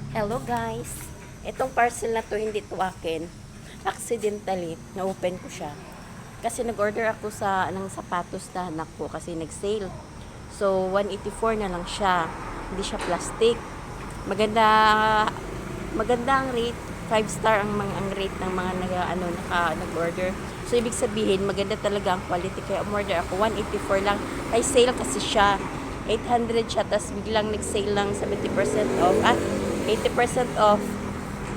Hello guys! Itong parcel na to hindi to akin. Accidentally, na-open ko siya. Kasi nag-order ako ng sapatos na anak ko kasi nag-sale. So, 184 na lang siya. Hindi siya plastic. Maganda, maganda ang rate. 5-star ang rate ng mga nag-order. So, ibig sabihin, maganda talaga ang quality. Kaya umorder ako, 184 lang. Ay, sale kasi siya. 800 siya, tapos biglang nag-sale lang 70% off. 80% off.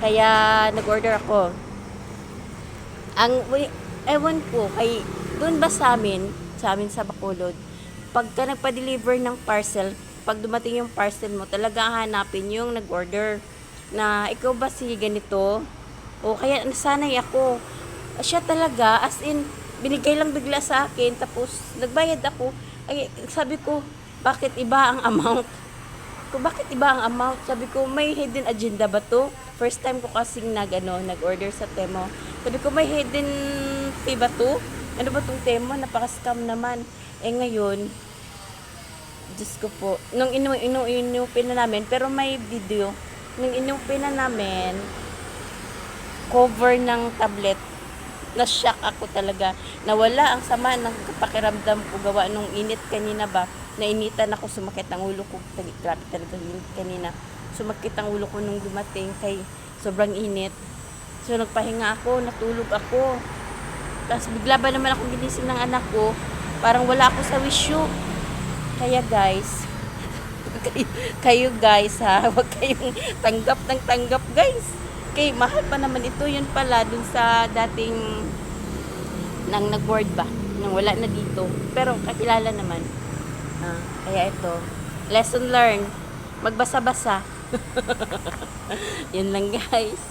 Kaya nag-order ako. Ewan ko, doon ba sa amin sa Bacolod, pagka nagpa-deliver ng parcel, pag dumating yung parcel mo, talaga hanapin yung nag-order na ikaw ba si ganito? O kaya nasanay ako. Siya talaga, as in, binigay lang bigla sa akin, tapos nagbayad ako. Ay, sabi ko, bakit iba ang amount? Bakit iba ang amount? Sabi ko, may hidden agenda ba to? First time ko kasing nag-order sa Temo. Sabi ko, may hidden fee ba to? Ano ba tong Temo? Napaka-scam naman. Ngayon, Diyos ko po, nung inupin na namin, pero may video, nung inupin na namin, cover ng tablet, na-shock ako talaga. Nawala ang sama ng pakiramdam ko gawa nung init kanina ba. Nainitan ako, sumakit ang ulo ko. Grabe talaga init kanina. Sumakit ang ulo ko nung dumating kay sobrang init. So nagpahinga ako, natulog ako. Tapos bigla ba naman ako ginising ng anak ko. Parang wala ako sa wisyo. Kaya guys, kayo guys ha, huwag kayong tanggap ng tanggap guys. Kay mahal pa naman ito, yun pala dun sa dating nang nag-board ba, nang wala na dito. Pero kakilala naman. Kaya ito, lesson learned, magbasa-basa. Yun lang guys.